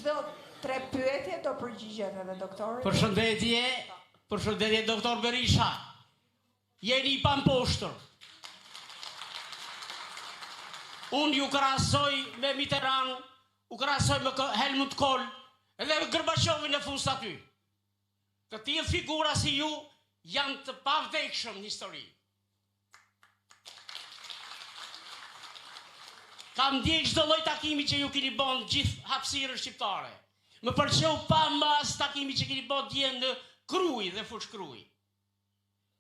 Çdo 3 pyetje do përgjigjet edhe doktori. Përshëndetje doktor Berisha. Jeni i pamposhtur. Unë ju krahasoj me Mitterrand, u krahasoj me Helmut Kohl, edhe me Gorbachovin në fust aty. Të tillë figura si ju janë të pavdekshëm në histori. Kam ndjek çdo lloj takimi që ju keni bën gjithë hapësirën shqiptare. Më pëlqeu pa mas takimi që keni bën dje në Kruj dhe Fush Kruj.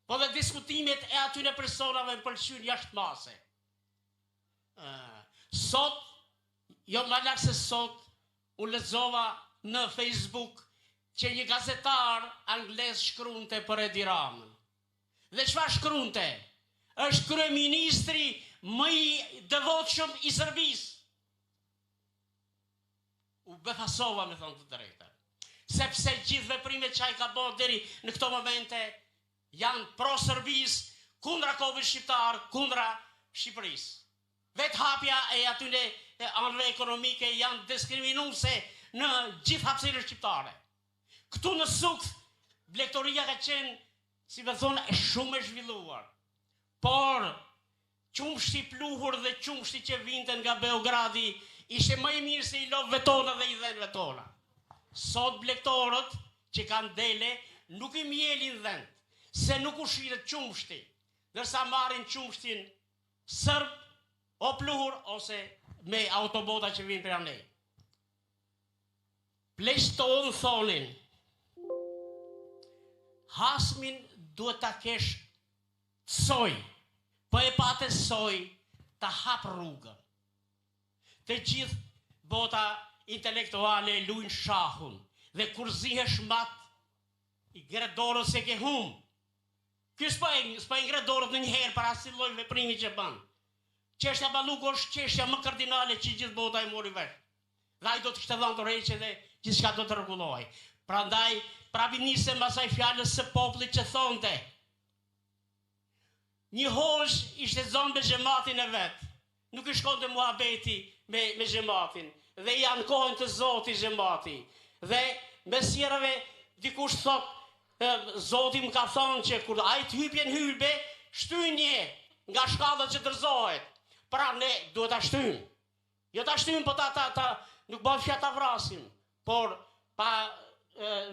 Po dhe diskutimet e atyre personave më pëlqyen jashtë mase. Sot, jo më larg se sot, u lexova në Facebook që një gazetar anglez shkruante për Edi Ramën. Dhe çfarë shkruante? Është kryeministri më i devotshëm i Serbisë. U befasova me thonë të drejtën. Sepse gjithë veprimet që ai ka bërë deri në këto momente janë pro-Serbisë, kundra kombit shqiptar, kundra Shqipërisë. Vetë hapja e atyre anëve ekonomike janë diskriminuese në gjithë hapësirën shqiptare. Këtu në Sukth, blegtoria ka qenë, si me thonë, shumë e zhvilluar. Por, qumshti pluhur dhe qumshti që vinte nga Beogradi ishte më i mirë se i lopëve tona dhe i dhenëve tona. Sot blegtorët që kanë dele nuk i mjelin dhënë, se nuk u shiret qumshti, nërsa marrin qumshtin sërb, o pluhur, ose me autobota që vinë për anej. Pleqtonë thonin, hasmin duhet ta kesh soj, po e pate soj ta hap rrugën. Të gjithë bota intelektuale luajnë shahun, dhe kur zihesh mat, i gret dorën se ke hum. Ky s'pa i gret dorën në një herë para si lloj veprimi që bën. Çështja Balluku është çështja më kardinale që gjithë bota e mori vesh. Dhe ai do të kishte dhënë dorëheqje dhe gjithçka do të rregullohej. Prandaj, prapi nisem asaj fjalës së popullit që thonte. Një hoxh ishte zonë me xhamatin e vet. Nuk i shkonte muhabeti me xhamatin. Dhe i ankohen të Zotit xhamati. Dhe mes sjerave dikush thot, Zoti më ka thonë që kur ai të hypjen hylbe, shtyjnje nga shkalla që dërzohet. Pra ne duhet ta shtyjmë. Jo ta shtyjmë, po nuk bën fjalë ta vrasim, por pa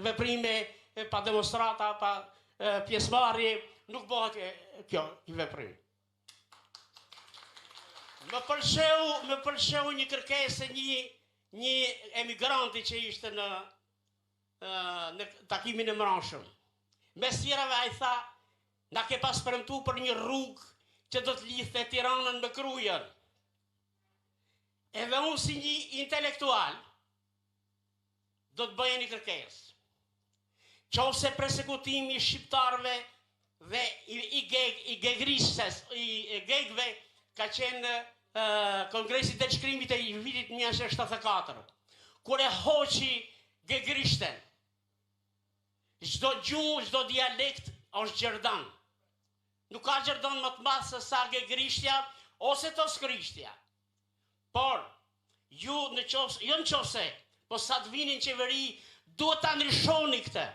veprime, pa demonstrata, pa pjesëmarrje, nuk bëhet kjo veprim. Më pëlqeu një kërkesë një emigranti që ishte në takimin e mranshëm. Mes tjerave ai tha, na ke pas premtuar për një rrugë që do të lidhte Tiranën me Krujën. Edhe unë si një intelektual do të bëja një kërkesë. Qofse persekutimi i shqiptarëve dhe i gegve ka qenë kongresi të shkrimit e vitit 1974, kur e hoqi gegrishten, çdo gjuhë, çdo dialekt është gjerdan. Nuk ka gjerdan më të madh se sa gegrishtja ose toskristja. Por, ju në qofse, po sa të vinin qeveri, duhet ta ndryshoni këtë.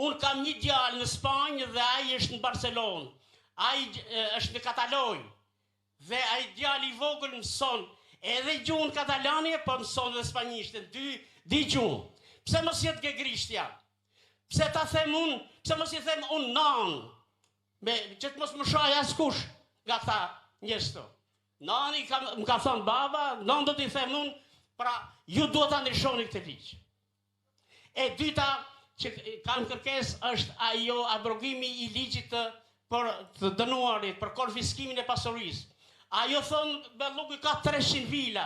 Unë kam një djalë në Spanjë dhe ai është në Barcelonë. Ai është në Katalonjë. Dhe ai djali i vogël mëson edhe gjuhën katalane, po mëson edhe spanjishtën, dy gjuhë. Pse mos jetë gegrishtja? Pse ta them unë, pse mos i them unë nan? Që të mos më shaj askush nga këta njerëz këtu. Nani më ka thënë baba, nan do t'i them unë, pra ju duhet ta ndryshoni këtë ligj. E dyta që kam kërkesë është ajo abrogimi i ligjit të dënuarit për konfiskimin e pasurisë. Ajo thonë Balluku ka 300 vila.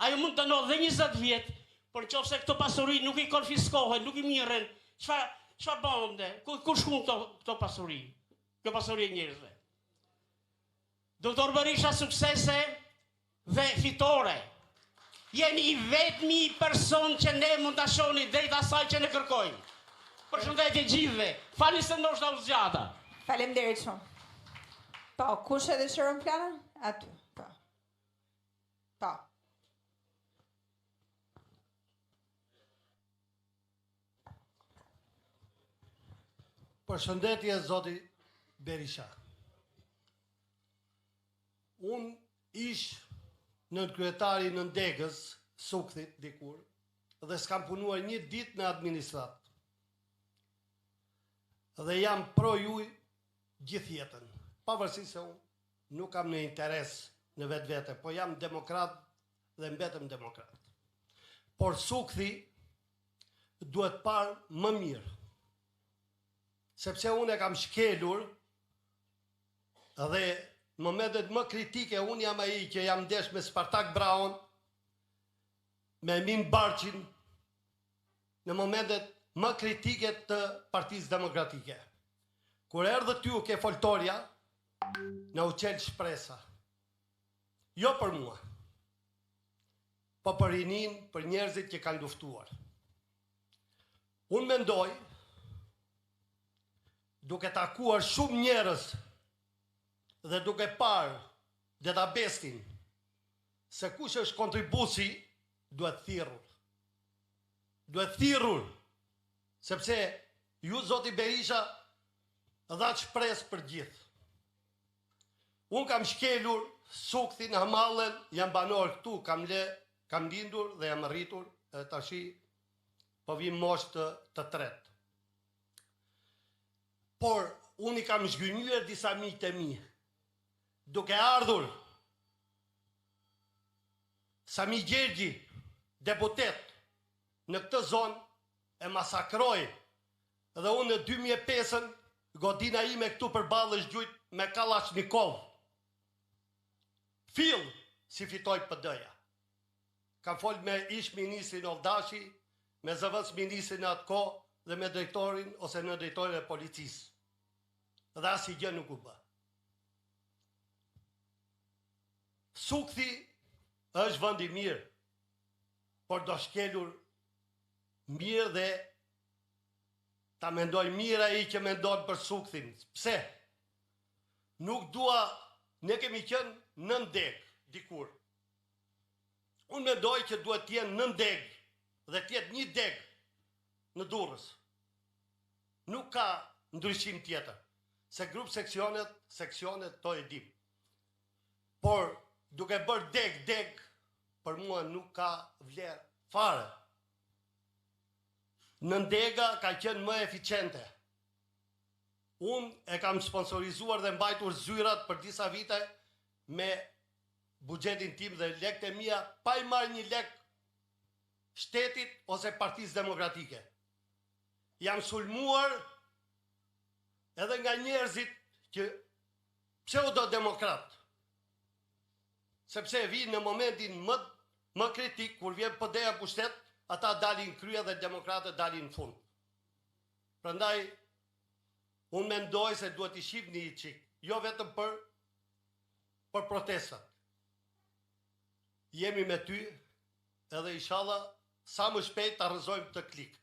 Ajo mund të dënohet dhe 20 vjet, por nëse këto pasuri nuk i konfiskohen, nuk i mirren, çfarë bëjmë? Ku shkon këto pasuri? Kjo pasuri e njerëzve. Doktor Berisha, suksese dhe fitore. Jeni i vetmi person që ne mund ta shohni drejt asaj që ne kërkojmë. Përshëndetje gjithëve. Falni se ndoshta u zgjata. Faleminderit shumë. Po, kush e dëshiron planën? Aty. Po. Përshëndetje, zoti Berisha. Unë ish në kryetari në Ndegës, Sukthit, dikur, dhe s'kam punuar një ditë në administratë. Dhe jam pro juj gjithë jetën. Pavarësisht se unë nuk kam në interes në vetë vete, po jam demokrat dhe mbetëm demokrat. Por Sukthi duhet parë më mirë. Sepse unë e kam shkelur dhe në momentet më kritike unë jam ai që jam ndesh me Spartak Braun, me Emin Barqin, në momentet më kritike të Partisë Demokratike. Kur erdhë ty u ke foltorja, në u qelë shpresa. Jo për mua, po për rinin, për njerëzit që kanë luftuar. Unë mendoj, duke takuar shumë njerëz dhe duke parë databestin se kush është kontribusi, duhet thirrur. Duhet thirrur, sepse ju, zoti Berisha, dha shpresë për gjithë. Unë kam shkelur Sukthin, Hamallën, jam banor këtu, kam lindur dhe jam rritur, tashi po vim moshë të tretë. Por, unë i kam zhgënjur disa miqtë e mi, duke ardhur Sami Gjergji, deputet, në këtë zonë e masakroi, dhe unë në 2005 godina ime këtu përballë është gjujt me Kalashnikov. Fill si fitoj PD-ja. Kam folë me ish ministrin Oldashi, me zëvendës ministrin në atë kohë, dhe me drejtorin ose në drejtorin e policisë. Dhe asnjë gjë nuk u bë. Sukthi është vend i mirë, por do shkelur mirë dhe ta mendoj mirë ai që mendon për Sukthin. Pse? Nuk dua, ne kemi qenë në Ndeg dikur. Unë mendoj që duhet të jenë në Ndeg dhe të jetë një deg në Durrës. Nuk ka ndryshim tjetër, se grup seksionet to e dim. Por, duke bërë deg, për mua nuk ka vlerë fare. Në Ndega ka qenë më eficiente. Unë e kam sponsorizuar dhe mbajtur zyrat për disa vite me buxhetin tim dhe lekët e mia, pa i marrë një lek shtetit ose Partisë Demokratike. Jam sulmuar edhe nga njerëzit që pseudo-demokrat, sepse vinë në momentin më kritik, kur vjen PD-ja pushtet, ata dalin krye dhe demokratët dalin fund. Prandaj, unë mendoj se duhet i shihni një çik, jo vetëm për protestat. Jemi me ty, edhe inshallah sa më shpejt ta rrëzojmë të klik.